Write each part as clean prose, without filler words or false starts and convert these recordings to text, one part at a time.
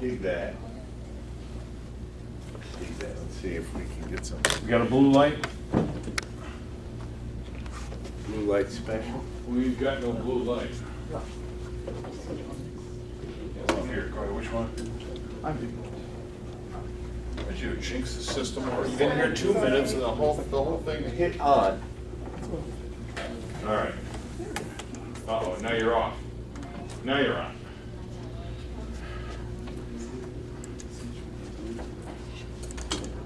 dig that. Let's see if we can get some We got a blue light? blue light special. We've got no blue light. Here, Carter, which one? Did you jinx the system or You've been here 2 minutes and the whole thing hit on. All right. Uh-oh, now you're off. Now you're on.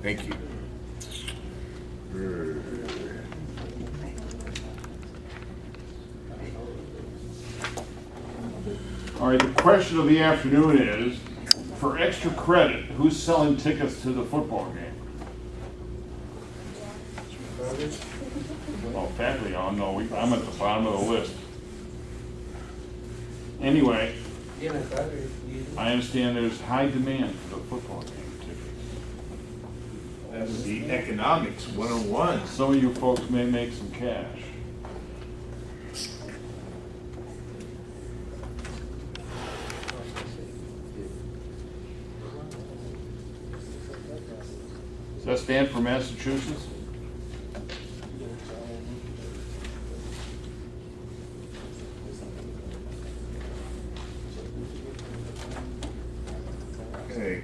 Thank you. All right, the question of the afternoon is, for extra credit, who's selling tickets to the football game? Well, faculty, I don't know, I'm at the bottom of the list. Anyway, I understand there's high demand for the football game tickets. That's the economics 101. Some of you folks may make some cash. Does that stand for Massachusetts? Okay,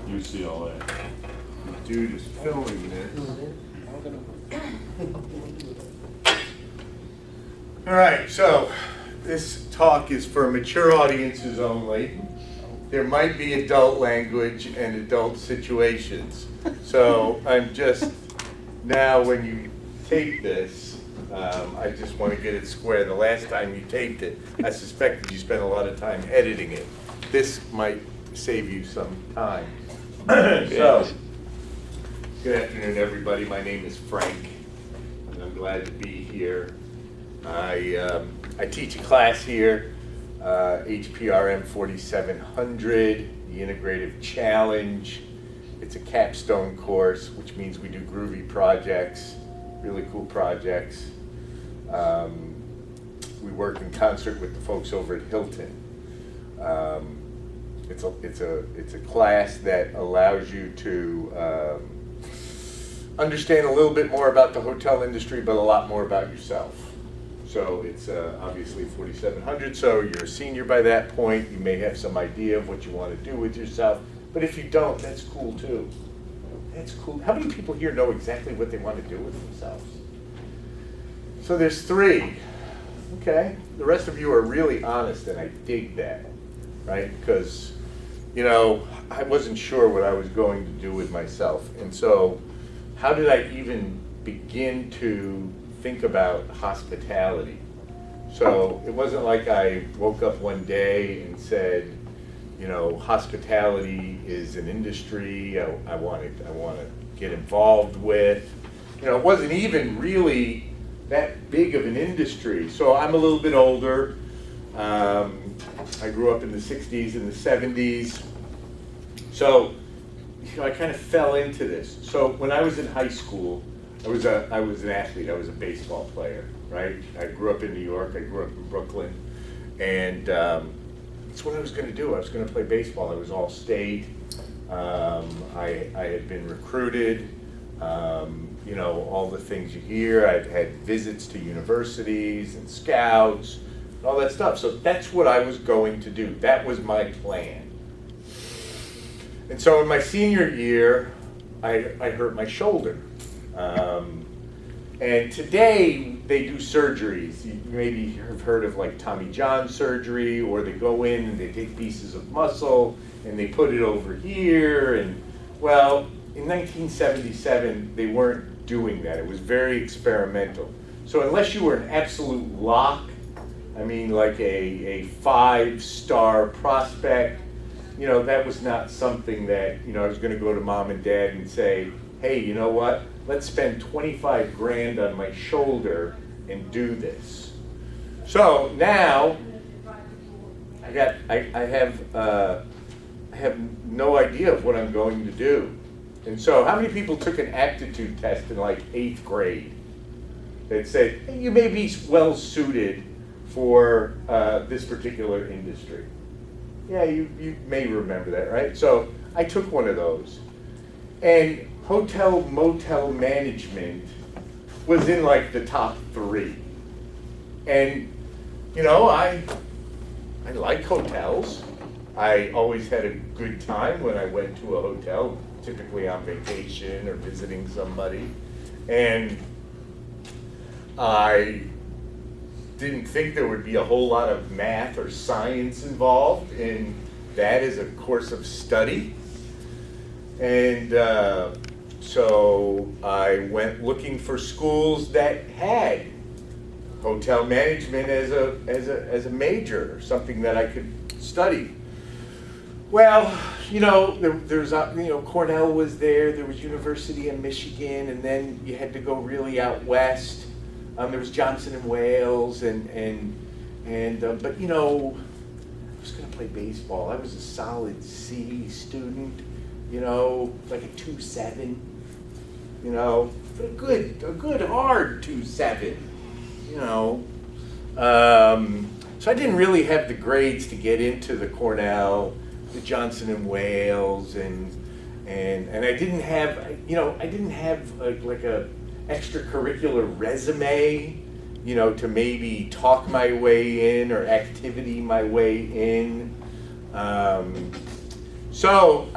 UCLA. the dude is filming this. All right, so this talk is for mature audiences only. There might be adult language and adult situations. So I'm just, now when you tape this, I just want to get it square. The last time you taped it, I suspected you spent a lot of time editing it. This might save you some time. So, good afternoon, everybody. My name is Frank, and I'm glad to be here. I teach a class here, HPRM 4700, the Integrative Challenge. It's a capstone course, which means we do groovy projects, really cool projects. We work in concert with the folks over at Hilton. It's a class that allows you to understand a little bit more about the hotel industry, but a lot more about yourself. So it's obviously 4700, so you're a senior by that point. You may have some idea of what you want to do with yourself, but if you don't, that's cool too. That's cool. How many people here know exactly what they want to do with themselves? So there's 3. Okay, the rest of you are really honest, and I dig that, right? Because, you know, I wasn't sure what I was going to do with myself. And so how did I even begin to think about hospitality? So it wasn't like I woke up one day and said, you know, hospitality is an industry I want to get involved with. You know, it wasn't even really that big of an industry. So I'm a little bit older. I grew up in the 60s and the 70s. So, you know, I kind of fell into this. So when I was in high school, I was an athlete. I was a baseball player, right? I grew up in New York. I grew up in Brooklyn. And that's what I was going to do. I was going to play baseball. I was all state. I had been recruited. You know, all the things you hear. I've had visits to universities and scouts and all that stuff. So that's what I was going to do. That was my plan. And so in my senior year, I hurt my shoulder. And today they do surgeries. You maybe have heard of like Tommy John surgery, or they go in and they take pieces of muscle and they put it over here. And well, in 1977, they weren't doing that. It was very experimental. So unless you were an absolute lock, I mean like a 5-star prospect, you know, that was not something that, you know, I was going to go to mom and dad and say, hey, you know what? Let's spend 25 grand on my shoulder and do this. So now I have no idea of what I'm going to do. And so how many people took an aptitude test in like 8th grade that said, hey, you may be well suited for this particular industry? Yeah, you may remember that, right? So I took one of those. And hotel motel management was in like the top 3. And, you know, I like hotels. I always had a good time when I went to a hotel, typically on vacation or visiting somebody. And I didn't think there would be a whole lot of math or science involved in that as a course of study. And so I went looking for schools that had hotel management as a major, or something that I could study. Well, you know, there's you know, Cornell was there was University of Michigan, and then you had to go really out west. There was Johnson and Wales, but you know, I was going to play baseball. I was a solid C student, you know, like a 2.7, you know, a good hard 2.7, you know. So I didn't really have the grades to get into the Cornell, the Johnson and Wales, and I didn't have, you know, like a extracurricular resume, you know, to maybe talk my way in or activity my way in. So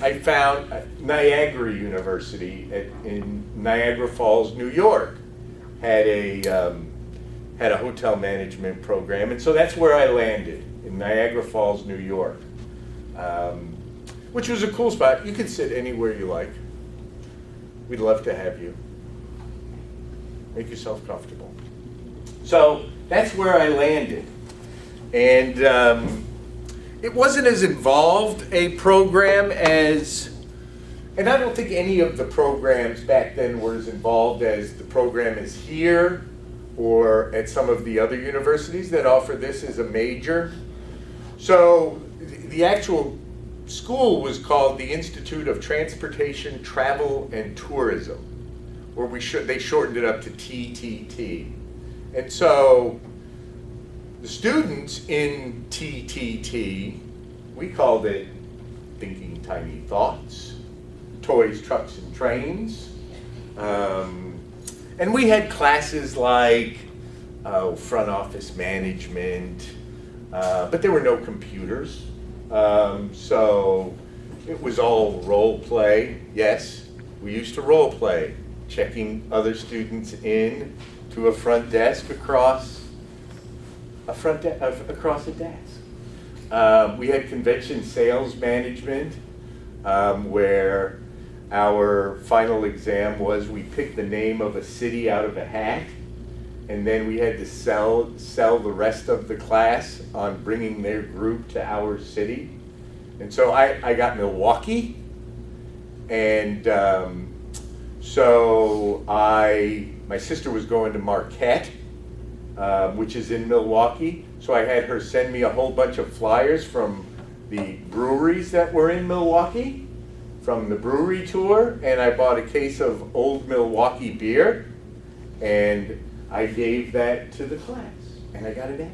I found Niagara University in Niagara Falls, New York, had a hotel management program, and so that's where I landed, in Niagara Falls, New York, which was a cool spot. You could sit anywhere you like. We'd love to have you. Make yourself comfortable. So that's where I landed. And it wasn't as involved a program as, and I don't think any of the programs back then were as involved as the program is here or at some of the other universities that offer this as a major. So the actual school was called the Institute of Transportation, Travel, and Tourism, or they shortened it up to TTT. And so the students in TTT, we called it Thinking Tiny Thoughts, Toys, Trucks, and Trains. And we had classes like front office management, but there were no computers. So it was all role play. Yes, we used to role play, checking other students in to a front desk across a desk. We had convention sales management, where our final exam was we picked the name of a city out of a hat, and then we had to sell the rest of the class on bringing their group to our city. And so I got Milwaukee, and so my sister was going to Marquette, which is in Milwaukee. So I had her send me a whole bunch of flyers from the breweries that were in Milwaukee, from the brewery tour, and I bought a case of Old Milwaukee beer, and I gave that to the class, and I got an A.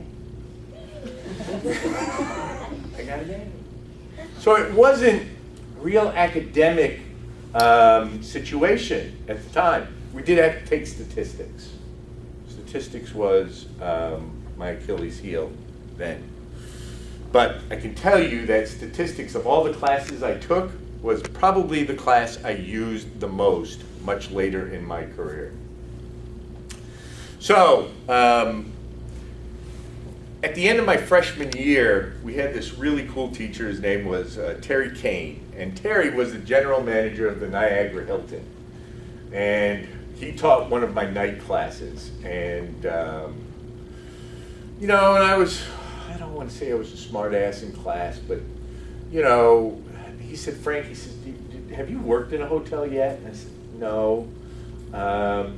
I got an A. So it wasn't a real academic situation at the time. We did have to take statistics. Statistics was my Achilles heel then. But I can tell you that statistics, of all the classes I took, was probably the class I used the most much later in my career. So, at the end of my freshman year, we had this really cool teacher. His name was Terry Kane. And Terry was the general manager of the Niagara Hilton. And he taught one of my night classes. And, you know, and I don't want to say I was a smart ass in class, but, you know, he said, Frank, he said, have you worked in a hotel yet? And I said, no.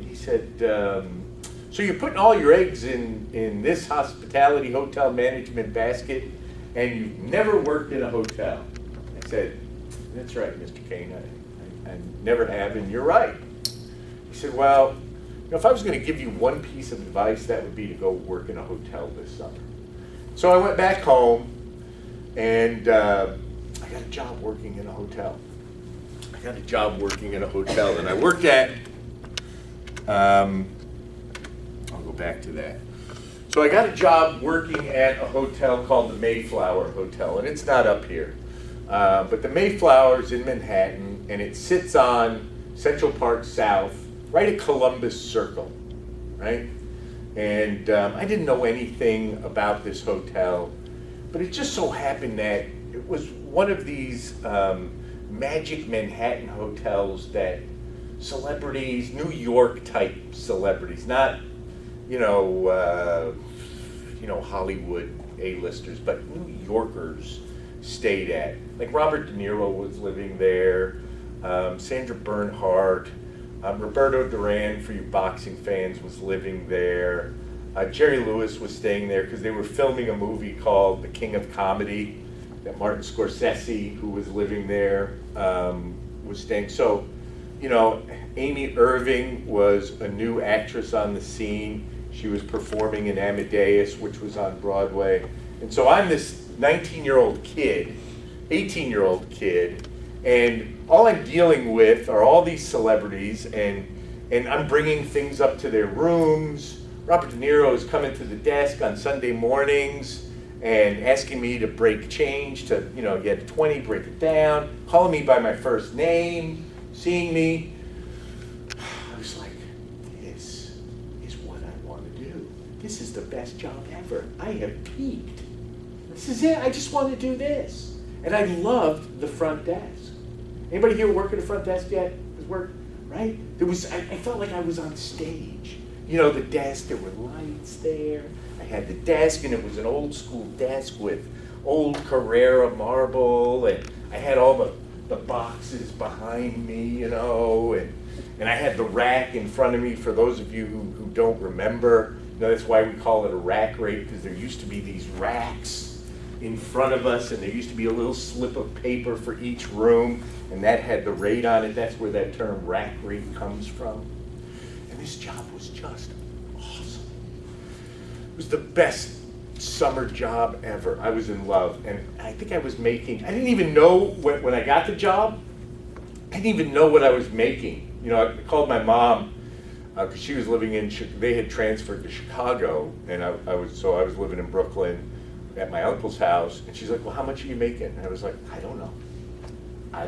He said, so you're putting all your eggs in this hospitality hotel management basket, and you've never worked in a hotel. I said, that's right, Mr. Kane, I never have, and you're right. He said, well, you know, if I was going to give you one piece of advice, that would be to go work in a hotel this summer. So I went back home, And I got a job working in a hotel. And I worked at, I'll go back to that. So I got a job working at a hotel called the Mayflower Hotel, and it's not up here. But the Mayflower's in Manhattan, and it sits on Central Park South, right at Columbus Circle, right? And I didn't know anything about this hotel, but it just so happened that it was one of these magic Manhattan hotels that celebrities, New York type celebrities, not Hollywood A-listers, but New Yorkers stayed at. Like Robert De Niro was living there, Sandra Bernhardt, Roberto Duran, for you boxing fans, was living there. Jerry Lewis was staying there because they were filming a movie called The King of Comedy that Martin Scorsese, who was living there, was staying. So, Amy Irving was a new actress on the scene. She was performing in Amadeus, which was on Broadway. And so I'm this 18-year-old kid, and all I'm dealing with are all these celebrities, and I'm bringing things up to their rooms. Robert De Niro is coming to the desk on Sunday mornings and asking me to break change to, you had 20, break it down, calling me by my first name, seeing me. I was like, this is what I want to do. This is the best job ever. I have peaked. This is it. I just want to do this. And I loved the front desk. Anybody here work at the front desk yet? Right? I felt like I was on stage. The desk, there were lights there. I had the desk, and it was an old school desk with old Carrera marble, and I had all the boxes behind me, and I had the rack in front of me. For those of you who don't remember, that's why we call it a rack rate, because there used to be these racks in front of us, and there used to be a little slip of paper for each room, and that had the rate on it. That's where that term rack rate comes from. And this job was just awesome. It was the best summer job ever. I was in love, and I think I didn't even know when I got the job, I didn't even know what I was making. I called my mom, because she was living they had transferred to Chicago, and I was living in Brooklyn at my uncle's house, and she's like, well, how much are you making? And I was like, I don't know. I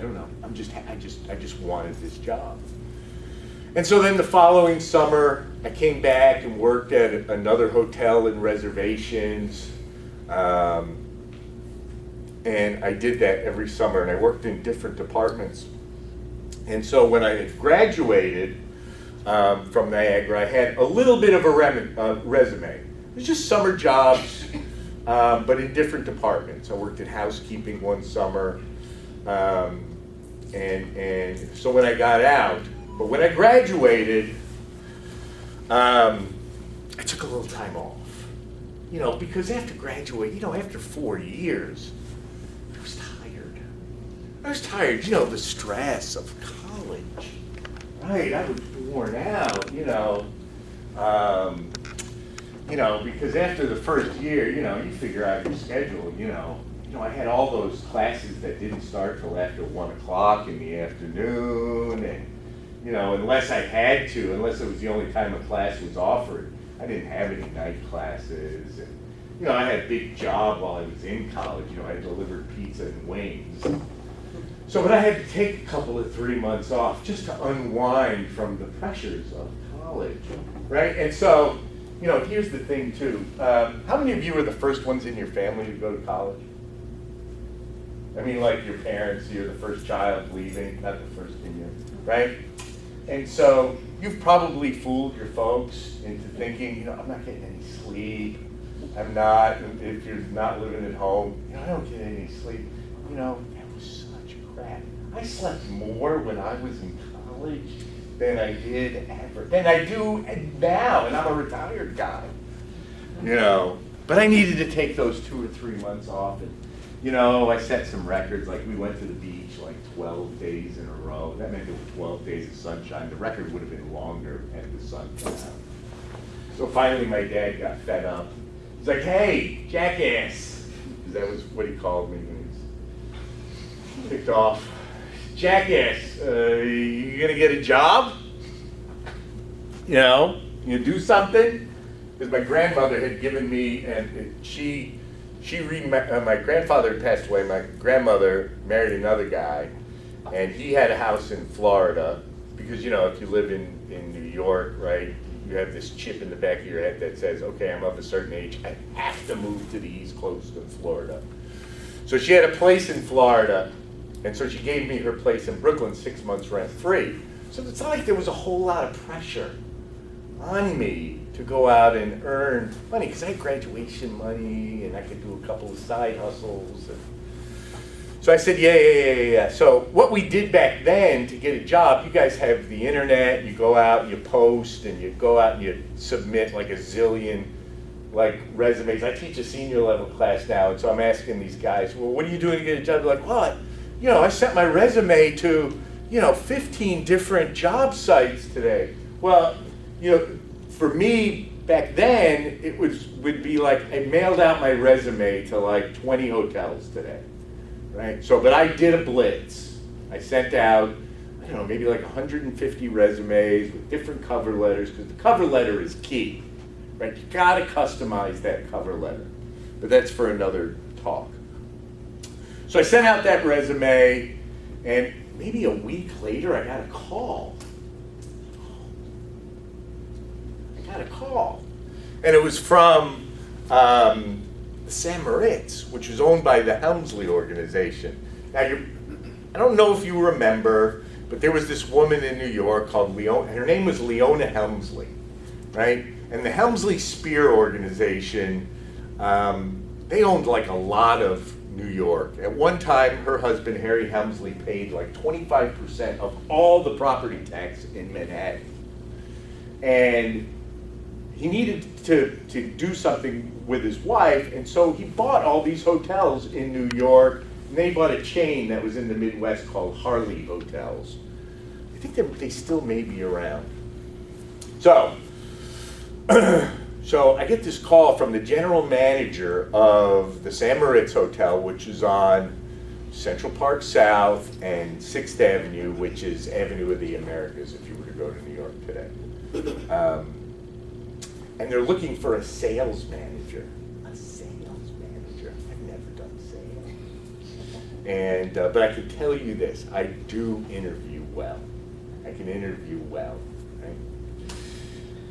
just wanted this job. And so then the following summer, I came back and worked at another hotel in reservations, and I did that every summer, and I worked in different departments. And so when I had graduated from Niagara, I had a little bit of a resume. It was just summer jobs, but in different departments. I worked in housekeeping one summer, and so when I got out, but when I graduated, I took a little time off, because after graduating, after 4 years, I was tired. The stress of college, right? I was worn out, because after the first year, you figure out your schedule, I had all those classes that didn't start till after 1 o'clock in the afternoon, and unless it was the only time a class was offered, I didn't have any night classes. And, I had a big job while I was in college. I delivered pizza and wings. But I had to take a couple of 3 months off just to unwind from the pressures of college, right? And so, here's the thing too. How many of you were the first ones in your family to go to college? I mean, like your parents, you're the first child leaving, not the first in your, right? And so you've probably fooled your folks into thinking, I'm not getting any sleep. I'm not, if you're not living at home, I don't get any sleep. That was such crap. I slept more when I was in college than I do now, and I'm a retired guy. But I needed to take those 2 or 3 months off, and I set some records, like we went to the beach like 12 days in a row. That meant there were 12 days of sunshine. The record would have been longer had the sun come out. So finally my dad got fed up. He's like, hey, jackass, is That was what he called me when he was kicked off. Jackass, you gonna get a job? You know, you do something? Because my grandmother had given me, and my grandfather had passed away. My grandmother married another guy, and he had a house in Florida. Because, you know, if you live in New York, right, you have this chip in the back of your head that says, okay, I'm of a certain age, I have to move to the East Coast of Florida. So she had a place in Florida, and so she gave me her place in Brooklyn, 6 months rent free. So it's not like there was a whole lot of pressure on me to go out and earn money, because I had graduation money, and I could do a couple of side hustles. So I said, yeah. So what we did back then to get a job, you guys have the internet, you go out and you post, and you go out and you submit like a zillion like resumes. I teach a senior level class now, and so I'm asking these guys, well, what are you doing to get a job? They're like, what? You know, I sent my resume to, 15 different job sites today. Well, for me back then, it would be like I mailed out my resume to like 20 hotels today. Right? So, but I did a blitz. I sent out, I don't know, maybe like 150 resumes with different cover letters, because the cover letter is key, right? You gotta customize that cover letter, but that's for another talk. So I sent out that resume, and maybe a week later I got a call. And it was from San Moritz, which was owned by the Helmsley organization. Now, I don't know if you remember, but there was this woman in New York called Leona. Her name was Leona Helmsley, right? And the Helmsley Spear organization, they owned like a lot of New York. At one time, her husband, Harry Helmsley, paid like 25% of all the property tax in Manhattan. And he needed to do something with his wife, and so he bought all these hotels in New York, and they bought a chain that was in the Midwest called Harley Hotels. I think they still may be around. So, so I get this call from the general manager of the San Moritz Hotel, which is on Central Park South and 6th Avenue, which is Avenue of the Americas if you were to go to New York today. And they're looking for a sales manager. A sales manager? I've never done sales. And, but I can tell you this, I do interview well. I can interview well, right?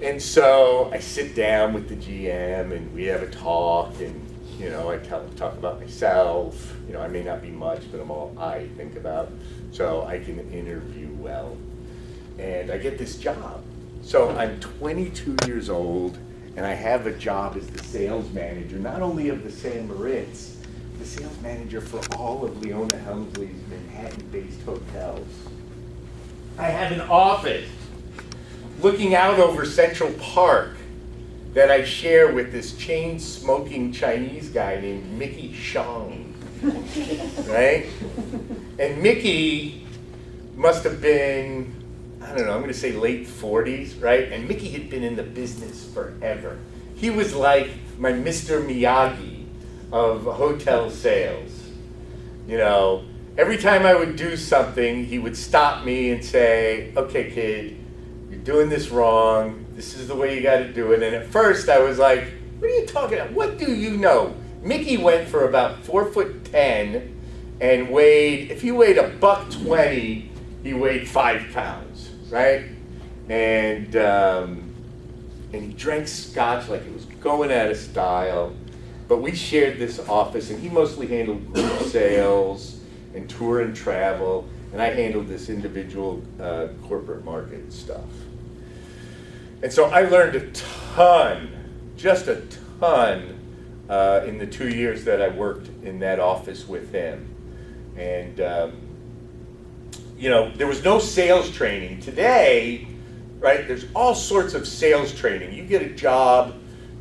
And so I sit down with the GM and we have a talk, and I talk about myself. I may not be much, but I'm all I think about. So I can interview well. And I get this job. So I'm 22 years old, and I have a job as the sales manager, not only of the San Moritz, the sales manager for all of Leona Helmsley's Manhattan-based hotels. I have an office looking out over Central Park that I share with this chain-smoking Chinese guy named Mickey Shang, right? And Mickey must have been, I don't know, I'm going to say late 40s, right? And Mickey had been in the business forever. He was like my Mr. Miyagi of hotel sales. Every time I would do something, he would stop me and say, okay, kid, you're doing this wrong. This is the way you got to do it. And at first I was like, what are you talking about? What do you know? Mickey went for about 4'10" and weighed, if he weighed $120, he weighed 5 pounds. Right? And he drank scotch like it was going out of style. But we shared this office, and he mostly handled group sales and tour and travel, and I handled this individual corporate market stuff. And so I learned a ton, just a ton, in the 2 years that I worked in that office with him. And there was no sales training. Today, right, there's all sorts of sales training. You get a job,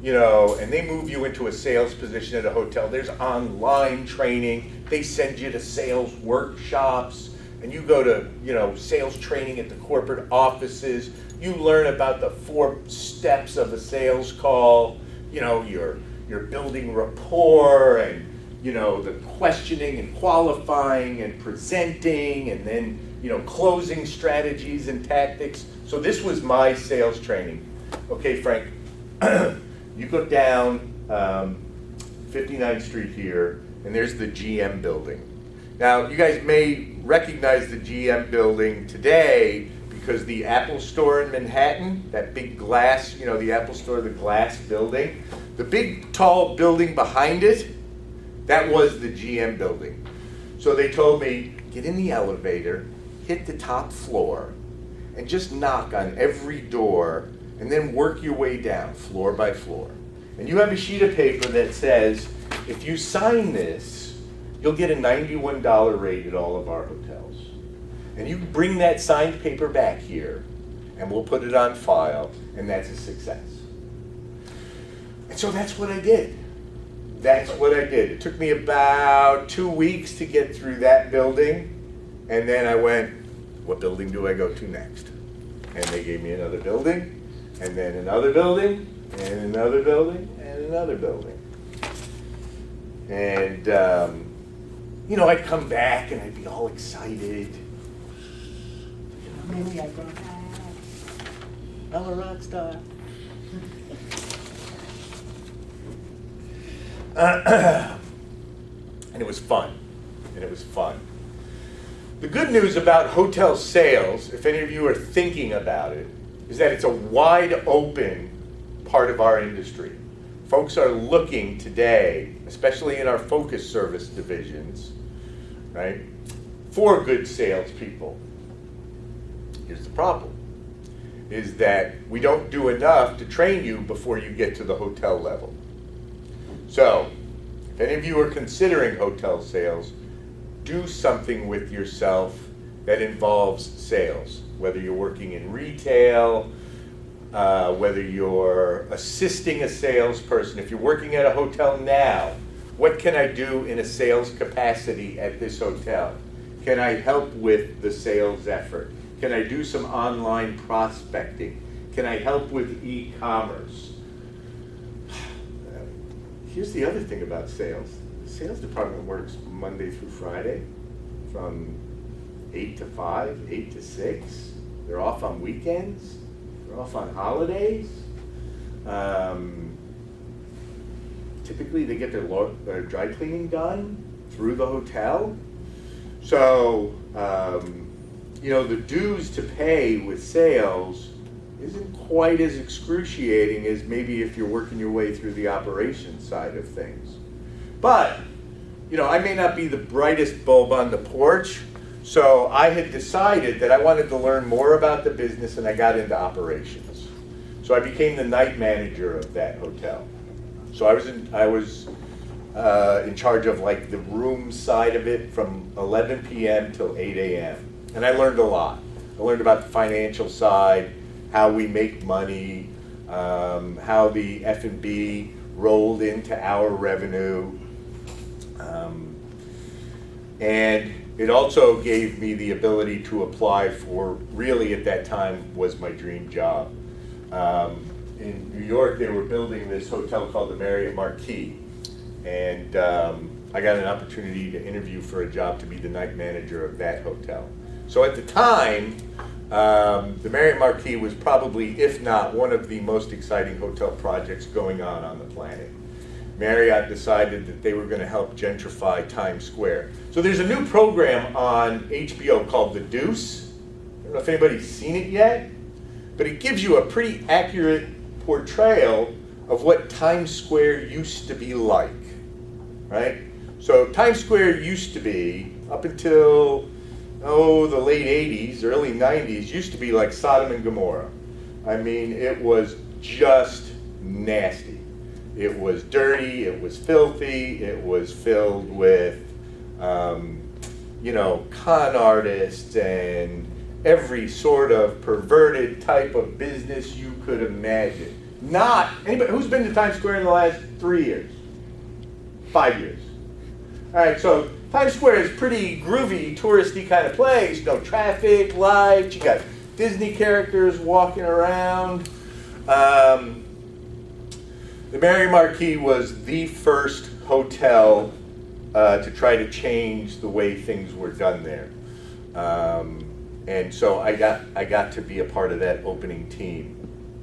and they move you into a sales position at a hotel. There's online training. They send you to sales workshops, and you go to, sales training at the corporate offices. You learn about the 4 steps of a sales call. You're building rapport, and the questioning and qualifying and presenting and then, closing strategies and tactics. So this was my sales training. Okay, Frank, you go down 59th Street here, and there's the GM building. Now, you guys may recognize the GM building today because the Apple Store in Manhattan, that big glass, the Apple Store, the glass building, the big tall building behind it, that was the GM building. So they told me, get in the elevator, hit the top floor, and just knock on every door, and then work your way down, floor by floor. And you have a sheet of paper that says, if you sign this, you'll get a $91 rate at all of our hotels. And you bring that signed paper back here, and we'll put it on file, and that's a success. And so that's what I did. That's what I did. It took me about 2 weeks to get through that building, and then I went, what building do I go to next? And they gave me another building, and then another building, and another building, and another building. And, I'd come back and I'd be all excited. Maybe I go back. I'm a rock star. And it was fun. The good news about hotel sales, if any of you are thinking about it, is that it's a wide open part of our industry. Folks are looking today, especially in our focus service divisions, right, for good salespeople. Here's the problem, is that we don't do enough to train you before you get to the hotel level. So, if any of you are considering hotel sales, do something with yourself that involves sales, whether you're working in retail, whether you're assisting a salesperson. If you're working at a hotel now, what can I do in a sales capacity at this hotel? Can I help with the sales effort? Can I do some online prospecting? Can I help with e-commerce? Here's the other thing about sales. The sales department works Monday through Friday from 8 to 5, 8 to 6. They're off on weekends. They're off on holidays. Typically, they get their dry cleaning done through the hotel. So, the dues to pay with sales isn't quite as excruciating as maybe if you're working your way through the operations side of things. But, I may not be the brightest bulb on the porch, so I had decided that I wanted to learn more about the business, and I got into operations. So I became the night manager of that hotel. So I was in charge of like the room side of it from 11 p.m. till 8 a.m. And I learned a lot. I learned about the financial side, how we make money, how the F&B rolled into our revenue. And it also gave me the ability to apply for, really at that time, was my dream job. In New York, they were building this hotel called the Marriott Marquis. And I got an opportunity to interview for a job to be the night manager of that hotel. So at the time, the Marriott Marquis was probably, if not, one of the most exciting hotel projects going on the planet. Marriott decided that they were going to help gentrify Times Square. So there's a new program on HBO called The Deuce. I don't know if anybody's seen it yet, but it gives you a pretty accurate portrayal of what Times Square used to be like, right? So Times Square used to be, up until, the late 80s, early 90s, used to be like Sodom and Gomorrah. I mean, it was just nasty. It was dirty, it was filthy, it was filled with, con artists and every sort of perverted type of business you could imagine. Not anybody who's been to Times Square in the last 3 years, 5 years. All right, so Times Square is pretty groovy, touristy kind of place. No traffic, lights. You got Disney characters walking around. The Marriott Marquis was the first hotel to try to change the way things were done there. And so I got to be a part of that opening team.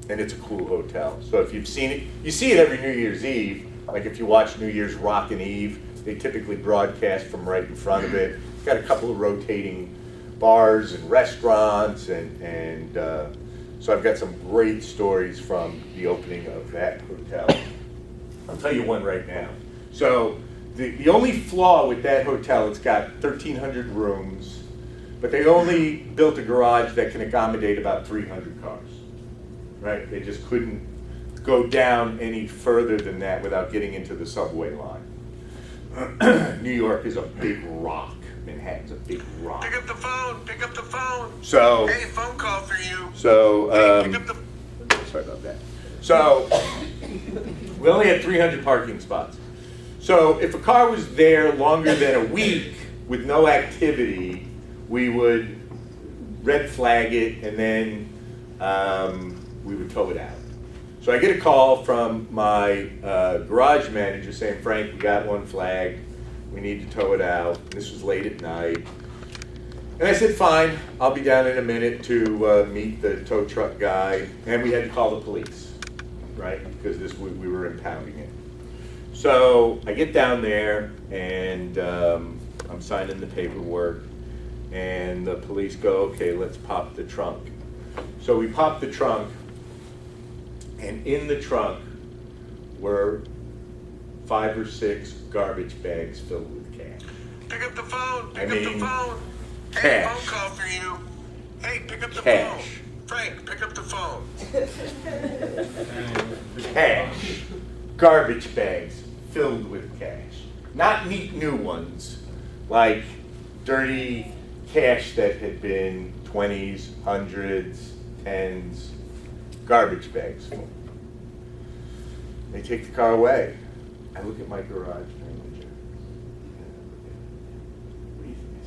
And it's a cool hotel. So if you've seen it, you see it every New Year's Eve. Like if you watch New Year's Rockin' Eve, they typically broadcast from right in front of it. It's got a couple of rotating bars and restaurants, and so I've got some great stories from the opening of that hotel. I'll tell you one right now. So the only flaw with that hotel, it's got 1,300 rooms, but they only built a garage that can accommodate about 300 cars, right? They just couldn't go down any further than that without getting into the subway line. New York is a big rock. Manhattan's a big rock. Pick up the phone. Pick up the phone. So, hey, phone call for you. So, hey, pick up the. Sorry about that. So, we only had 300 parking spots. So, if a car was there longer than a week with no activity, we would red flag it, and then we would tow it out. So I get a call from my garage manager saying, Frank, we got one flagged. We need to tow it out. This was late at night. And I said, fine, I'll be down in a minute to meet the tow truck guy. And we had to call the police, right? Because we were impounding it. So I get down there, and I'm signing the paperwork. And the police go, okay, let's pop the trunk. So we popped the trunk. And in the trunk were 5 or 6 garbage bags filled with cash. Pick up the phone. Pick up mean, the phone. Hey, cash. phone call for you. Hey, pick up the Cash. phone. Frank, pick up the phone. Cash. Garbage bags filled with cash. Not neat new ones, like dirty cash that had been 20s, 100s, 10s. Garbage bags full. They take the car away. I look at my garage manager. What do you think?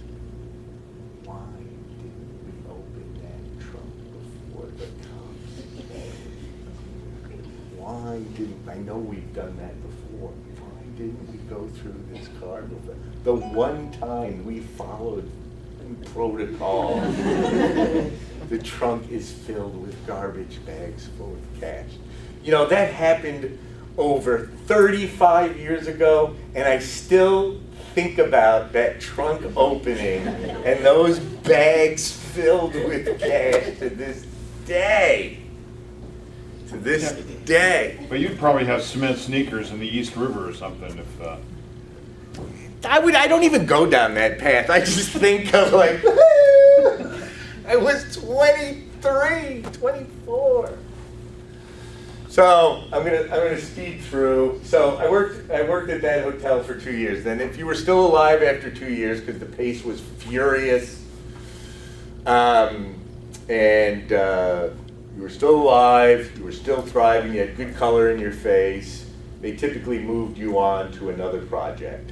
Why didn't we open that trunk before the cops came? Why didn't, I know we've done that before. Why didn't we go through this car before? The one time we followed protocol. The trunk is filled with garbage bags full of cash. You know, that happened over 35 years ago, and I still think about that trunk opening and those bags filled with cash to this day. To this day. But you'd probably have cement sneakers in the East River or something if... I don't even go down that path. I just think of like, I was 23, 24. So I'm gonna speed through. So I worked at that hotel for 2 years. Then if you were still alive after 2 years, because the pace was furious, and you were still alive, you were still thriving, you had good color in your face, they typically moved you on to another project.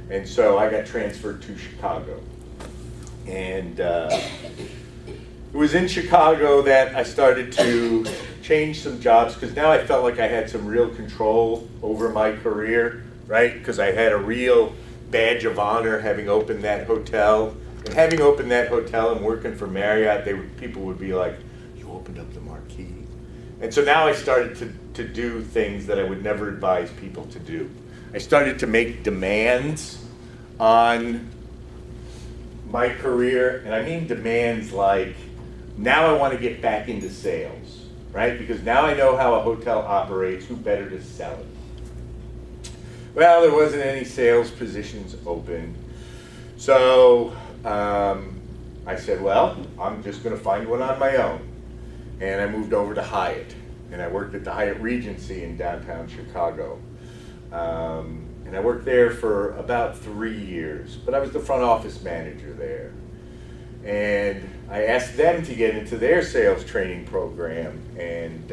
And so I got transferred to Chicago. And it was in Chicago that I started to change some jobs, because now I felt like I had some real control over my career, right? Because I had a real badge of honor having opened that hotel. And having opened that hotel and working for Marriott, people would be like, you opened up the marquee. And so now I started to do things that I would never advise people to do. I started to make demands on my career, and I mean demands like, now I want to get back into sales, right? Because now I know how a hotel operates, who better to sell it? Well, there wasn't any sales positions open. So I said, well, I'm just going to find one on my own. And I moved over to Hyatt, and I worked at the Hyatt Regency in downtown Chicago. And I worked there for about 3 years, but I was the front office manager there. And I asked them to get into their sales training program, and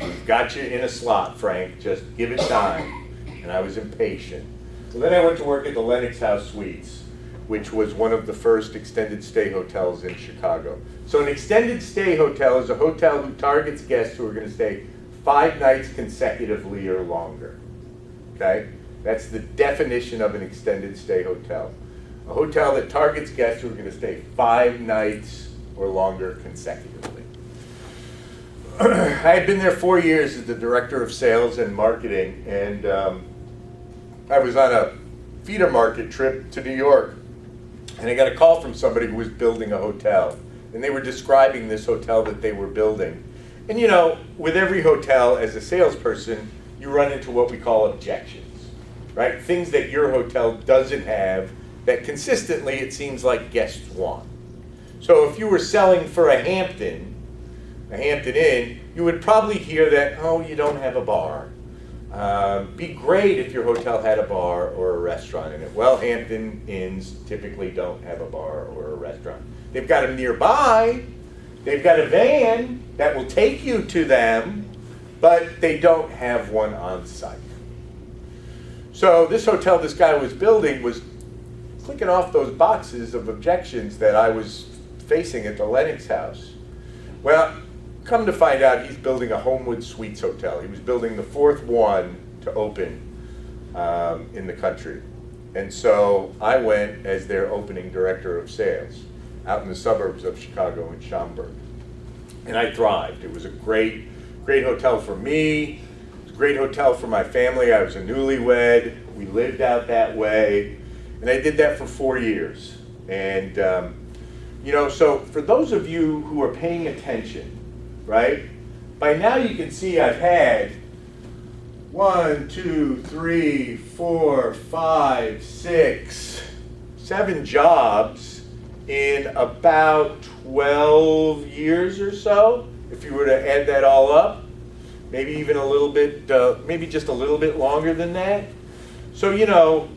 we've got you in a slot, Frank, just give it time. And I was impatient. So then I went to work at the Lenox House Suites, which was one of the first extended stay hotels in Chicago. So an extended stay hotel is a hotel who targets guests who are going to stay 5 nights consecutively or longer. Okay? That's the definition of an extended stay hotel. A hotel that targets guests who are going to stay 5 nights or longer consecutively. I had been there 4 years as the director of sales and marketing, and I was on a feeder market trip to New York, and I got a call from somebody who was building a hotel, and they were describing this hotel that they were building. And you know, with every hotel, as a salesperson, you run into what we call objections, right? Things that your hotel doesn't have that consistently it seems like guests want. So if you were selling for a Hampton Inn, you would probably hear that, oh, you don't have a bar. Be great if your hotel had a bar or a restaurant in it. Well, Hampton Inns typically don't have a bar or a restaurant. They've got them nearby. They've got a van that will take you to them, but they don't have one on site. So this hotel this guy was building was clicking off those boxes of objections that I was facing at the Lennox house. Well, come to find out, he's building a Homewood Suites hotel. He was building the 4th one to open in the country. And so I went as their opening director of sales out in the suburbs of Chicago in Schaumburg. And I thrived. It was a great hotel for me. It was a great hotel for my family. I was a newlywed. We lived out that way. And I did that for 4 years. And, you know, so for those of you who are paying attention, right, by now you can see I've had 1, 2, 3, 4, 5, 6, 7 jobs in about 12 years or so, if you were to add that all up. Maybe even a little bit, maybe just a little bit longer than that. So, you know,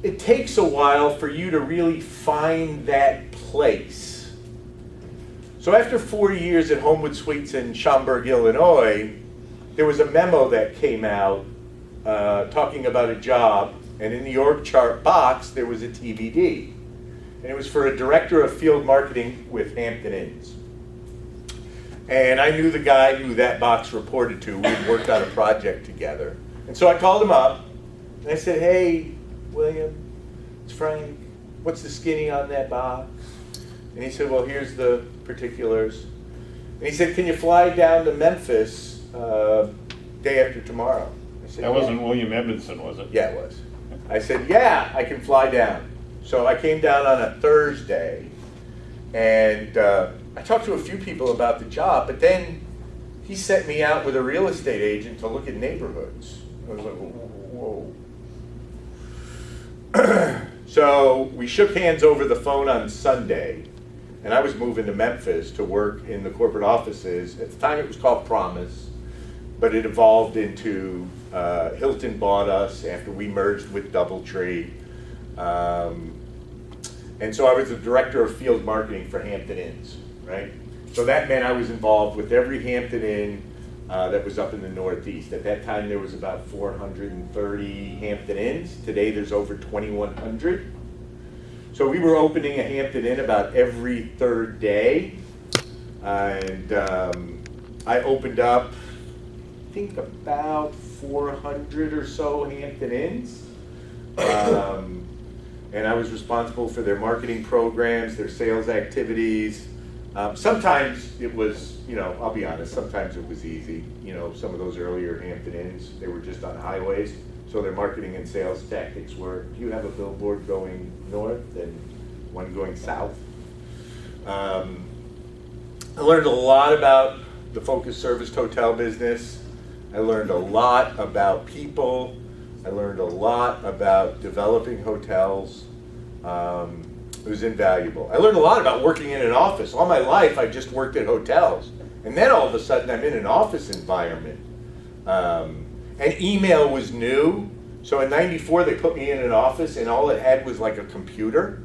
it takes a while for you to really find that place. So after 4 years at Homewood Suites in Schaumburg, Illinois, there was a memo that came out talking about a job, and in the org chart box there was a TBD. And it was for a director of field marketing with Hampton Inns. And I knew the guy who that box reported to. We had worked on a project together. And so I called him up, and I said, hey, William, it's Frank. What's the skinny on that box? And he said, well, here's the particulars. And he said, can you fly down to Memphis day after tomorrow? I said, That wasn't William Edmondson, was it? Yeah, it was. I said, yeah, I can fly down. So I came down on a Thursday, and I talked to a few people about the job, but then he sent me out with a real estate agent to look at neighborhoods. I was like, whoa. So we shook hands over the phone on Sunday, and I was moving to Memphis to work in the corporate offices. At the time it was called Promise, but it evolved into Hilton bought us after we merged with DoubleTree. And so I was the director of field marketing for Hampton Inns, right? So that meant I was involved with every Hampton Inn that was up in the Northeast. At that time, there was about 430 Hampton Inns. Today, there's over 2,100. So we were opening a Hampton Inn about every 3rd day. And I opened up, I think, about 400 or so Hampton Inns. And I was responsible for their marketing programs, their sales activities. Sometimes it was, you know, I'll be honest, sometimes it was easy. You know, some of those earlier Hampton Inns, they were just on highways. So their marketing and sales tactics were, you have a billboard going north and one going south. I learned a lot about the focused service hotel business. I learned a lot about people. I learned a lot about developing hotels. It was invaluable. I learned a lot about working in an office. All my life, I just worked at hotels. And then all of a sudden, I'm in an office environment. And email was new. So in '94, they put me in an office, and all it had was like a computer.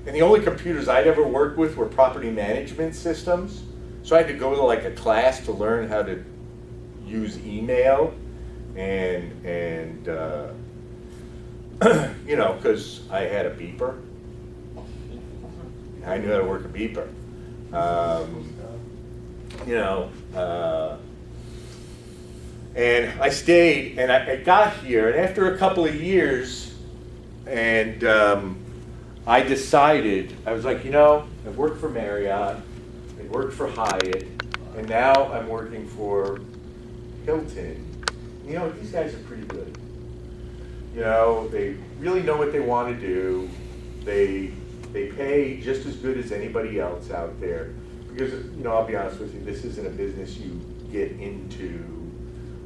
And the only computers I'd ever worked with were property management systems. So I had to go to like a class to learn how to use email. And you know, because I had a beeper. I knew how to work a beeper. You know, And I stayed, and I got here, and after a couple of years, and I decided, I was like, you know, I've worked for Marriott, I worked for Hyatt, and now I'm working for Hilton. You know, these guys are pretty good. You know, they really know what they want to do. They pay just as good as anybody else out there. Because, you know, I'll be honest with you, this isn't a business you get into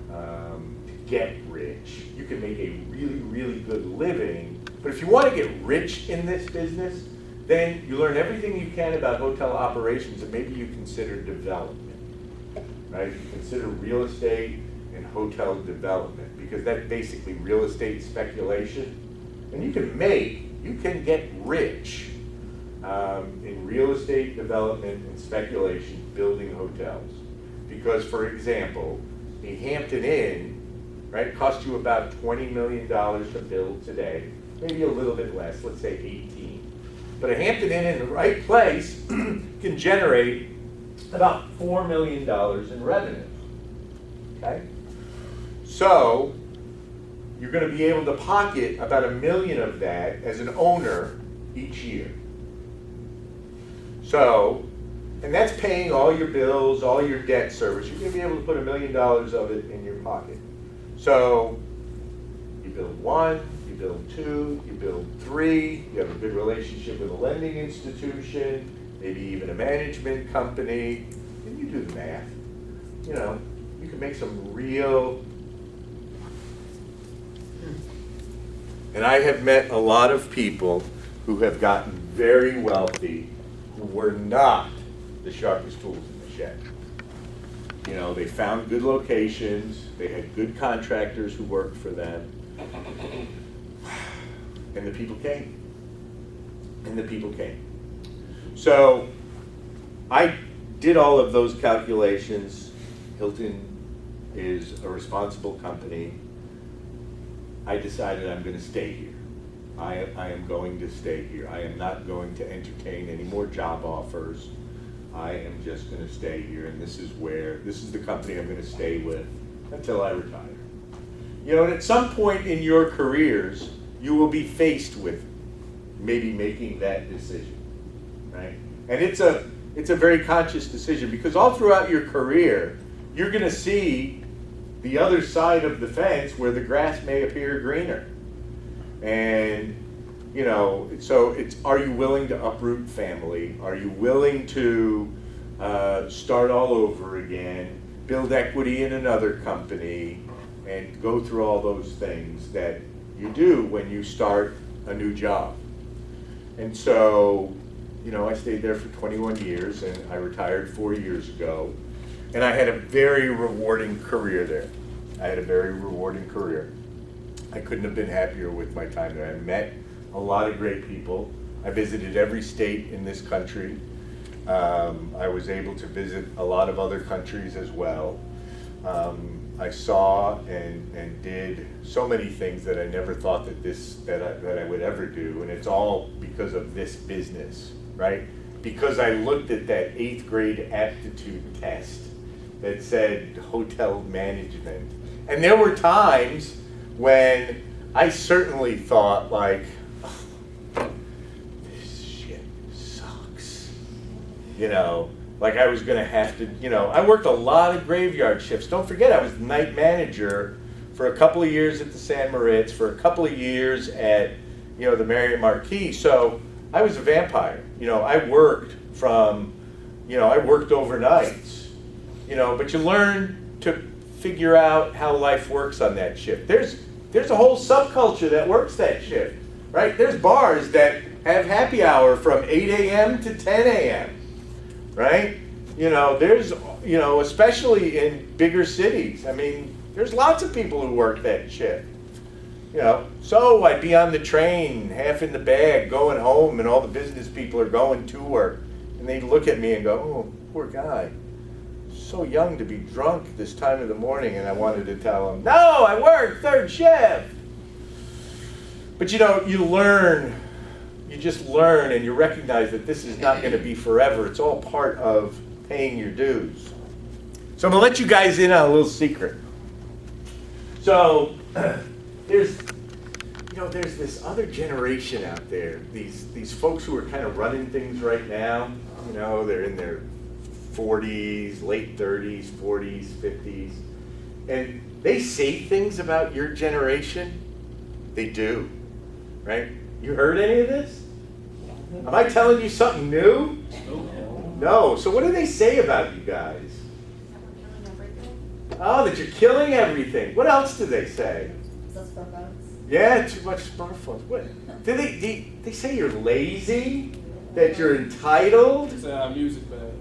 to get rich. You can make a really, really good living, but if you want to get rich in this business, then you learn everything you can about hotel operations, and maybe you consider development, right? You consider real estate and hotel development, because that's basically real estate speculation. And you can get rich in real estate development and speculation, building hotels. Because, for example, a Hampton Inn, right, costs you about $20 million to build today, maybe a little bit less, let's say 18. But a Hampton Inn in the right place can generate about $4 million in revenue, okay? So, you're going to be able to pocket about $1 million of that as an owner each year. So, and that's paying all your bills, all your debt service. You're going to be able to put $1 million of it in your pocket. So, you build one, you build two, you build three, you have a good relationship with a lending institution, maybe even a management company, and you do the math. You know, you can make some real... And I have met a lot of people who have gotten very wealthy who were not the sharpest tools in the shed. You know, they found good locations, they had good contractors who worked for them, and the people came. And the people came. So I did all of those calculations. Hilton is a responsible company. I decided I'm going to stay here. I am going to stay here. I am not going to entertain any more job offers. I am just going to stay here, and this is the company I'm going to stay with until I retire. You know, and at some point in your careers, you will be faced with maybe making that decision, right? And it's a very conscious decision, because all throughout your career, you're going to see the other side of the fence where the grass may appear greener. And, you know, so are you willing to uproot family? Are you willing to start all over again, build equity in another company, and go through all those things that you do when you start a new job? And so, you know, I stayed there for 21 years, and I retired 4 years ago. And I had a very rewarding career there. I couldn't have been happier with my time there. I met a lot of great people. I visited every state in this country. I was able to visit a lot of other countries as well. I saw and did so many things that I never thought that I would ever do, and it's all because of this business, right? Because I looked at that 8th grade aptitude test that said hotel management. And there were times when I certainly thought, like, oh, this shit sucks. You know, like I was gonna have to, you know, I worked a lot of graveyard shifts. Don't forget, I was the night manager for a couple of years at the San Moritz, for a couple of years at, you know, the Marriott Marquis. So I was a vampire. You know, I worked overnights. You know, but you learn to figure out how life works on that shift. There's a whole subculture that works that shift, right? There's bars that have happy hour from 8 a.m. to 10 a.m., right? You know, there's, you know, especially in bigger cities. I mean, there's lots of people who work that shift. You know, so I'd be on the train, half in the bag, going home, and all the business people are going to work. And they'd look at me and go, oh, poor guy. So young to be drunk this time of the morning. And I wanted to tell them, no, I work third shift. But you know, you just learn, and you recognize that this is not going to be forever. It's all part of paying your dues. So I'm going to let you guys in on a little secret. So there's this other generation out there, these folks who are kind of running things right now. They're in their 40s, late 30s, 40s, 50s, and they say things about your generation. They do, right? You heard any of this? Am I telling you something new? No. So what do they say about you guys? Oh, that you're killing everything. What else do they say? Yeah, too much smartphones. What? Do they say you're lazy? That you're entitled? It's music bad.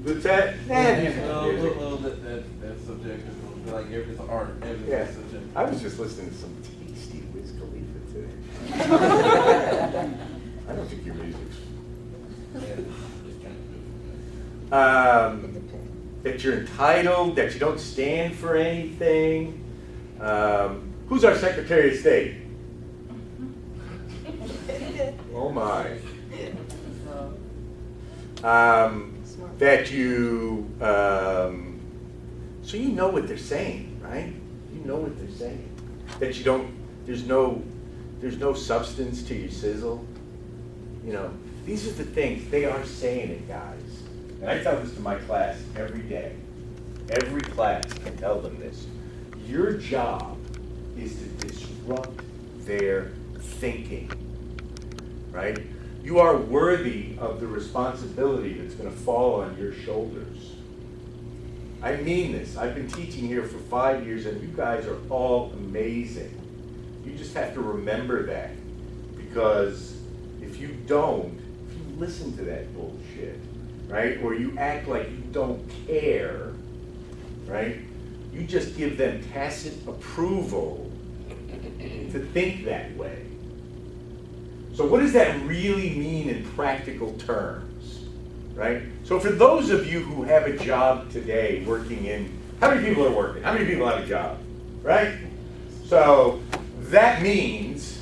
What's that? Well, that's subjective. Like it's art. Yeah. Subjective. I was just listening to some tasty Wiz Khalifa today. I don't think your music's. That you're entitled, that you don't stand for anything. Who's our Secretary of State? Oh my. That you, so you know what they're saying, right? You know what they're saying. That you don't, there's no substance to your sizzle. These are the things, they are saying it, guys. And I tell this to my class every day. Every class, I tell them this. Your job is to disrupt their thinking, right? You are worthy of the responsibility that's going to fall on your shoulders. I mean this. I've been teaching here for 5 years, and you guys are all amazing. You just have to remember that, because if you don't, if you listen to that bullshit, right, or you act like you don't care, right, you just give them tacit approval to think that way. So what does that really mean in practical terms, right? So for those of you who have a job today working in, how many people are working? How many people have a job, right? So that means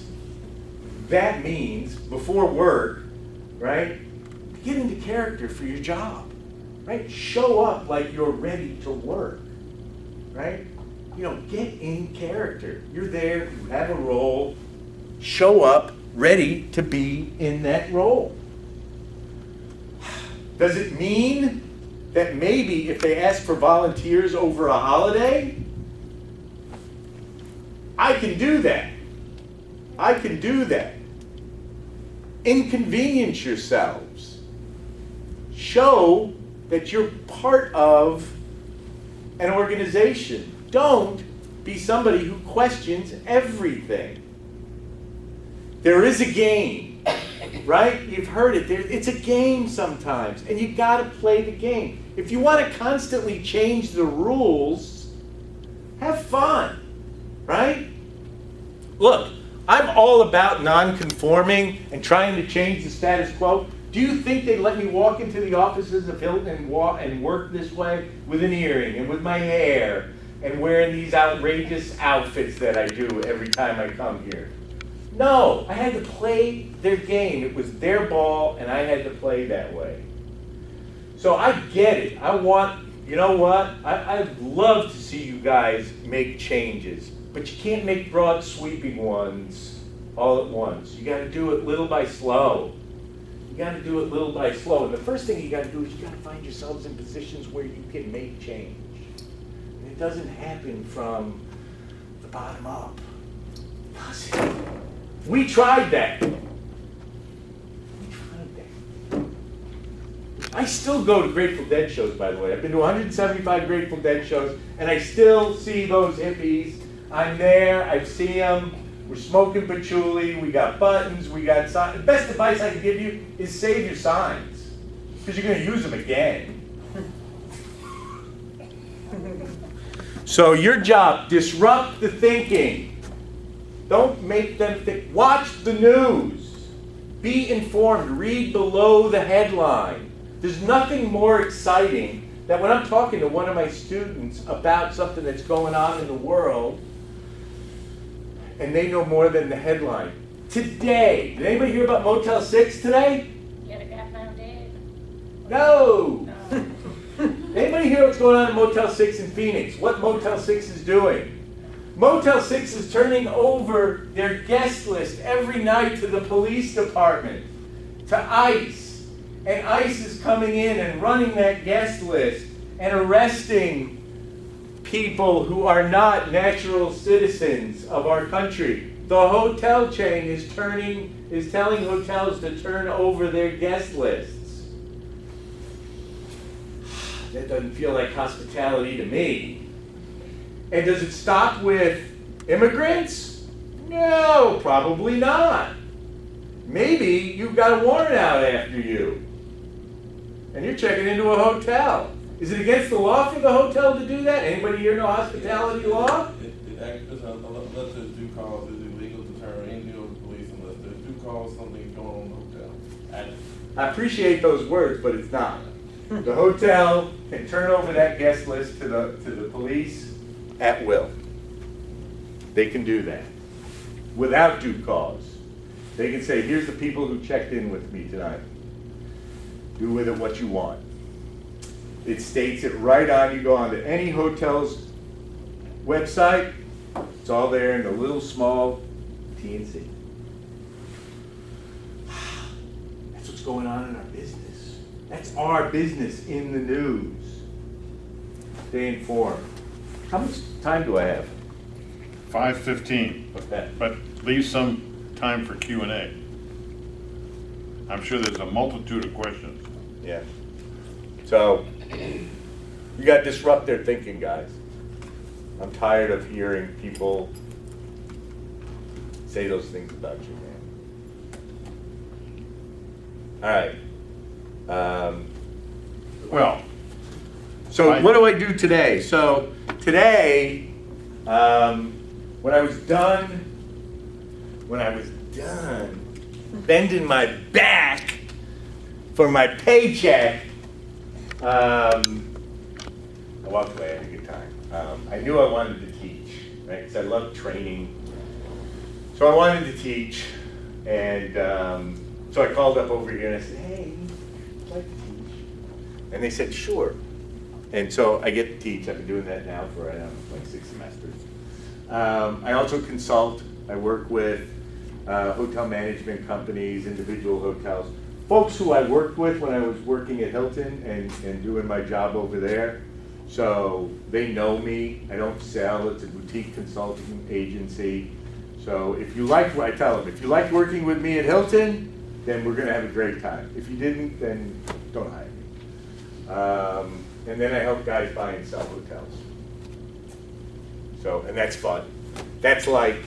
before work, right, get into character for your job, right? Show up like you're ready to work, right? Get in character. You're there, you have a role, show up ready to be in that role. Does it mean that maybe if they ask for volunteers over a holiday, I can do that? I can do that. Inconvenience yourselves. Show that you're part of an organization. Don't be somebody who questions everything. There is a game, right? You've heard it. It's a game sometimes, and you got to play the game. If you want to constantly change the rules, have fun, right? Look, I'm all about non-conforming and trying to change the status quo. Do you think they'd let me walk into the offices of Hilton and work this way with an earring and with my hair and wearing these outrageous outfits that I do every time I come here? No, I had to play their game. It was their ball, and I had to play that way. So I get it. You know what? I'd love to see you guys make changes, but you can't make broad sweeping ones all at once. You got to do it little by slow. You got to do it little by slow. And the first thing you got to do is you got to find yourselves in positions where you can make change. And it doesn't happen from the bottom up. Does it? We tried that. I still go to Grateful Dead shows, by the way. I've been to 175 Grateful Dead shows, and I still see those hippies. I'm there, I see them. We're smoking patchouli, we got buttons, we got signs. The best advice I can give you is save your signs, because you're going to use them again. So your job, disrupt the thinking. Don't make them think. Watch the news. Be informed. Read below the headline. There's nothing more exciting than when I'm talking to one of my students about something that's going on in the world, and they know more than the headline. Today, did anybody hear about Motel 6 today? Yeah, the guy found dead. No. Anybody hear what's going on in Motel 6 in Phoenix? What Motel 6 is doing? Motel 6 is turning over their guest list every night to the police department, to ICE. And ICE is coming in and running that guest list and arresting people who are not natural citizens of our country. The hotel chain is telling hotels to turn over their guest lists. That doesn't feel like hospitality to me. And does it stop with immigrants? No, probably not. Maybe you've got a warrant out after you, and you're checking into a hotel. Is it against the law for the hotel to do that? Anybody here know hospitality law? It actually, unless there's due cause, it's illegal to turn anything over to police unless there's due cause, something's going on in the hotel. I appreciate those words, but it's not. The hotel can turn over that guest list to the police at will. They can do that without due cause. They can say, here's the people who checked in with me tonight. Do with it what you want. It states it right on. You go onto any hotel's website, it's all there in the little small T&C. That's what's going on in our business. That's our business in the news. Stay informed. How much time do I have? 5:15, Okay. but leave some time for Q&A. I'm sure there's a multitude of questions. Yeah. So, you got to disrupt their thinking, guys. I'm tired of hearing people say those things about you, man. All right. Well, So what do I do today? So today, when I was done bending my back for my paycheck, I walked away. I had a good time. I knew I wanted to teach, right? Because I love training. So I wanted to teach, and so I called up over here and I said, "Hey, I'd like to teach." And they said, "Sure." And so I get to teach. I've been doing that now for, I don't know, like 6 semesters. I also consult. I work with hotel management companies, individual hotels, folks who I worked with when I was working at Hilton and doing my job over there. So they know me. I don't sell. It's a boutique consulting agency. So if you like what I tell them, if you like working with me at Hilton, then we're going to have a great time. If you didn't, then don't hire me. And then I help guys buy and sell hotels. So, and that's fun. That's like,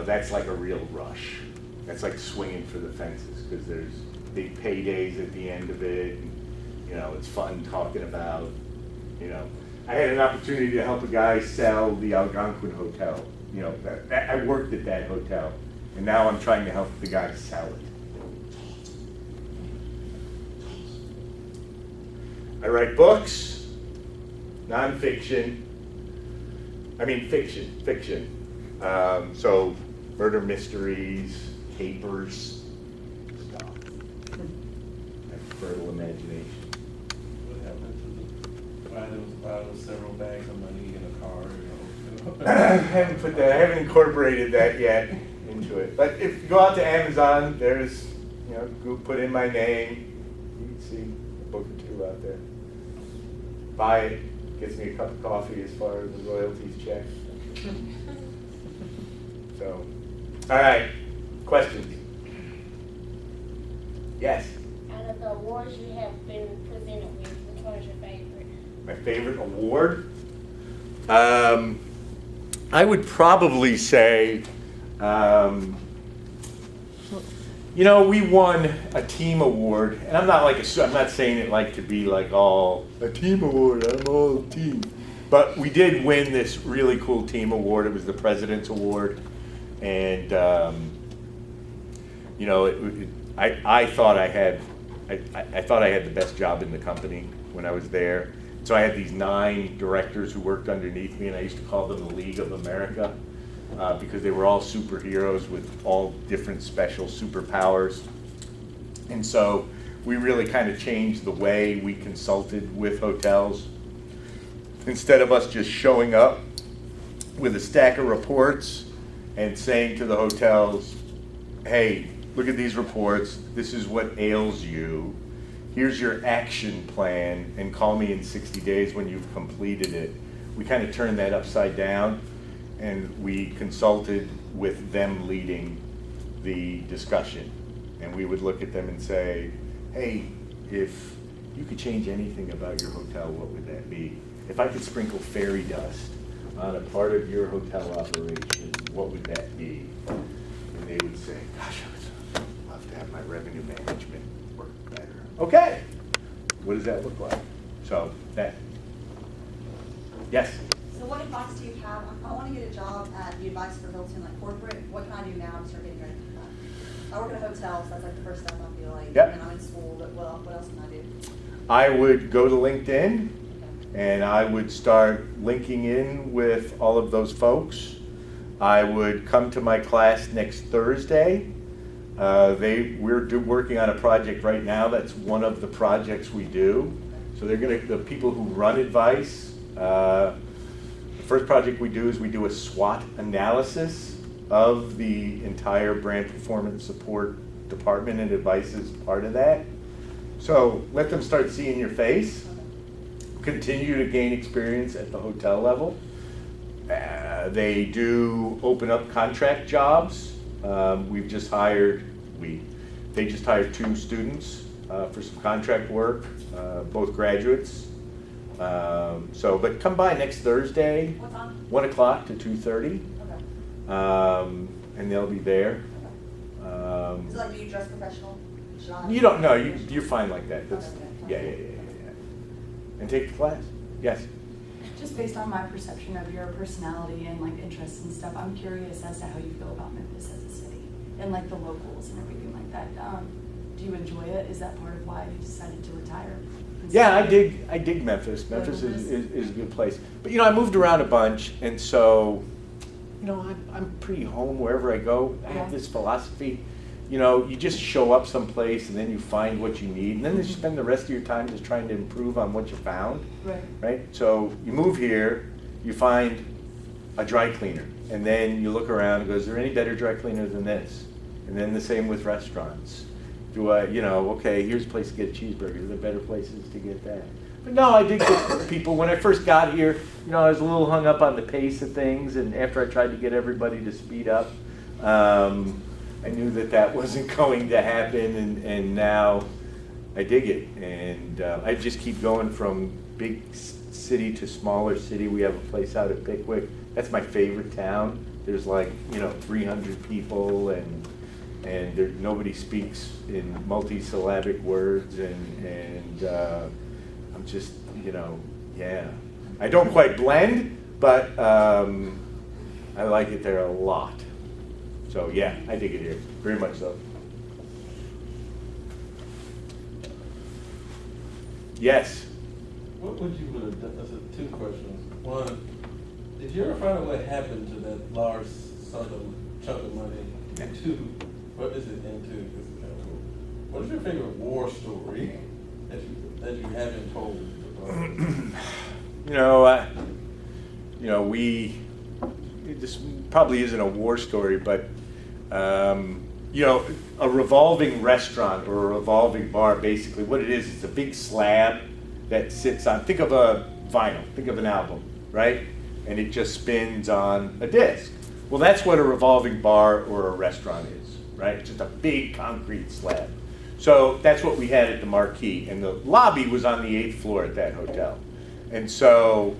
that's like a real rush. That's like swinging for the fences because there's big paydays at the end of it. And, it's fun talking about, I had an opportunity to help a guy sell the Algonquin Hotel. I worked at that hotel, and now I'm trying to help the guy sell it. I write books, nonfiction. I mean fiction. So murder mysteries, capers, stuff. I have fertile imagination. What happened to why there was several bags of money in a car? I haven't incorporated that yet into it. But if you go out to Amazon, there's, go put in my name. You can see a book or two out there. Buy it, gets me a cup of coffee as far as the royalties check. So, all right, questions? Yes? Out of the awards you have been presented with, which one is your favorite? My favorite award? I would probably say, we won a team award, and I'm not saying it like to be like all a team award. I'm all team, but we did win this really cool team award. It was the President's Award, and I thought I had the best job in the company when I was there. So I had these 9 directors who worked underneath me, and I used to call them the League of America. Because they were all superheroes with all different special superpowers. And so we really kind of changed the way we consulted with hotels. instead of us just showing up with a stack of reports and saying to the hotels, hey, look at these reports, this is what ails you, here's your action plan, and call me in 60 days when you've completed it. We kind of turned that upside down, and we consulted with them leading the discussion. And we would look at them and say, hey, if you could change anything about your hotel, what would that be? If I could sprinkle fairy dust on a part of your hotel operation, what would that be? And they would say, gosh, I would love to have my revenue management work better. Okay, what does that look like? So that, yes? So what advice do you have? I want to get a job at the advice for Hilton, like corporate. What can I do now to start getting ready for that? I work at a hotel, so that's like the first step I feel like. Yep. And I'm in school, but what else can I do? I would go to LinkedIn and I would start linking in with all of those folks. I would come to my class next Thursday. We're working on a project right now. That's one of the projects we do. So the people who run advice, the first project we do is we do a SWOT analysis of the entire brand performance support department, and advice is part of that. So let them start seeing your face, continue to gain experience at the hotel level. They do open up contract jobs. They just hired 2 students for some contract work, both graduates. But come by next Thursday, What time? 1 o'clock to 2:30, Okay. and they'll be there. So like, do you dress professional? Should I? You don't know, you're fine like that. That's, Okay. yeah. And take the class, yes. Just based on my perception of your personality and like interests and stuff, I'm curious as to how you feel about Memphis as a city and like the locals and everything like that. Do you enjoy it? Is that part of why you decided to retire? Yeah, I dig Memphis. Memphis is a good place. But I moved around a bunch, and so, I'm pretty home wherever I go. I have this philosophy, you just show up someplace and then you find what you need, and then you spend the rest of your time just trying to improve on what you found. Right? So you move here, you find a dry cleaner, and then you look around and go, is there any better dry cleaner than this? And then the same with restaurants. Okay, here's a place to get a cheeseburger. Are there better places to get that? But no, I did get people. When I first got here, I was a little hung up on the pace of things, and after I tried to get everybody to speed up, I knew that wasn't going to happen, and now I dig it. And I just keep going from big city to smaller city. We have a place out at Pickwick. That's my favorite town. There's 300 people, and nobody speaks in multi-syllabic words, and I'm just, yeah. I don't quite blend, but I like it there a lot. So yeah, I dig it here, very much so. Yes? What would you have done? That's 2 questions. One, did you ever find out what happened to that large chunk of money? And 2, what is it into? What is your favorite war story that you haven't told? This probably isn't a war story, but a revolving restaurant or a revolving bar, basically what it is, it's a big slab that sits on, think of a vinyl, think of an album, right? And it just spins on a disc. Well, that's what a revolving bar or a restaurant is, right? Just a big concrete slab. So that's what we had at the Marquee, and the lobby was on the 8th floor at that hotel. And so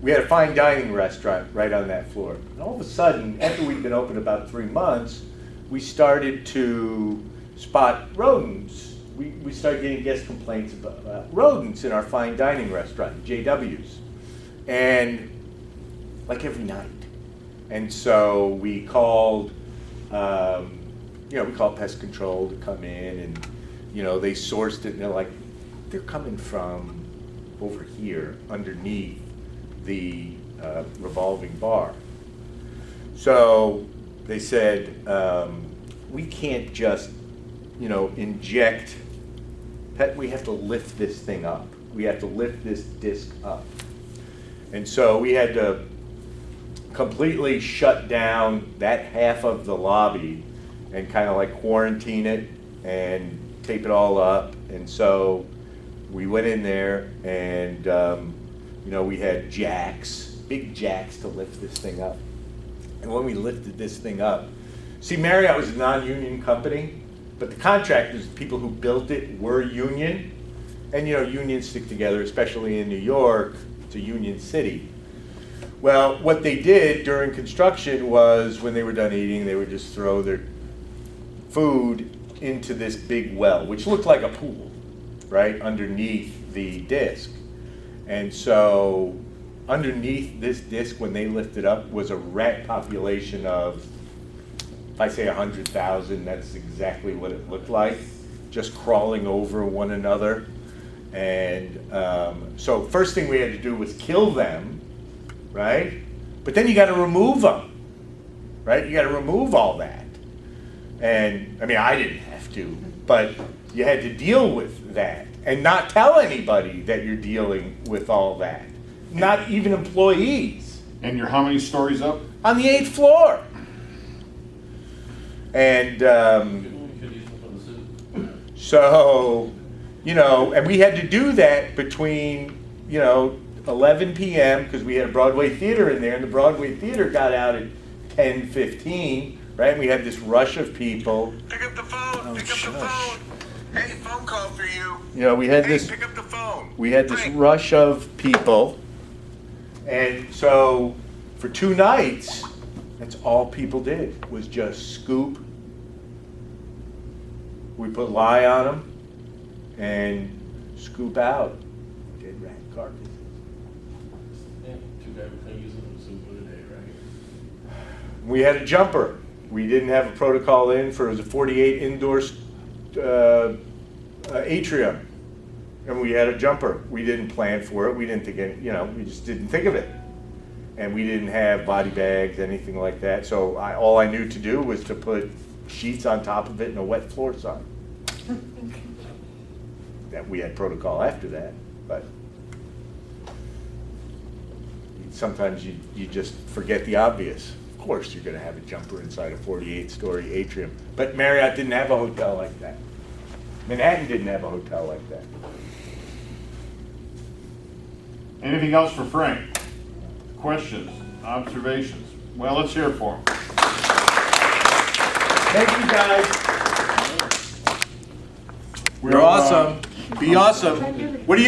we had a fine dining restaurant right on that floor. And all of a sudden, after we'd been open about 3 months, we started to spot rodents. We started getting guest complaints about rodents in our fine dining restaurant, JW's, and every night. And so we called, we called pest control to come in, and they sourced it, and they're like, they're coming from over here underneath the revolving bar. So they said, we can't just, inject, we have to lift this thing up. We have to lift this disc up. And so we had to completely shut down that half of the lobby and kind of like quarantine it and tape it all up. And so we went in there and, you know, we had jacks, big jacks to lift this thing up. And when we lifted this thing up, see, Marriott was a non-union company, but the contractors, the people who built it, were union. And, you know, unions stick together, especially in New York. It's a union city. Well, what they did during construction was when they were done eating, they would just throw their food into this big well, which looked like a pool, right, underneath the disc. And so underneath this disc, when they lifted up, was a rat population of, if I say 100,000, that's exactly what it looked like, just crawling over one another. And so first thing we had to do was kill them, right? But then you got to remove them, right? You got to remove all that. And I mean, I didn't have to, but you had to deal with that and not tell anybody that you're dealing with all that. Not even employees. And you're how many stories up? On the 8th floor. And Could use them for the suit. so, you know, and we had to do that between, you know, 11 p.m. because we had a Broadway theater in there, and the Broadway theater got out at 10:15, right? And we had this rush of people. Pick up the phone. Oh, Pick up the shush. phone. Hey, phone call for you. You know, we had Hey, this pick up the phone. we had this Frank, rush of people, and so for 2 nights, that's all people did was just scoop. We put lye on them and scoop out dead rat carcasses. Yeah, too bad we couldn't use them for the suit for today, right? We had a jumper. We didn't have a protocol in for, it was a 48 indoor atrium. And we had a jumper. We didn't plan for it. We didn't think, you know, we just didn't think of it. And we didn't have body bags, anything like that. So all I knew to do was to put sheets on top of it and a wet floor sign. That we had protocol after that, but sometimes you just forget the obvious. Of course you're gonna have a jumper inside a 48-story atrium. But Marriott didn't have a hotel like that. Manhattan didn't have a hotel like that. Anything else for Frank? Questions, observations? Well, let's hear it for him. Thank you, guys. We're, You're awesome. Be awesome. What do you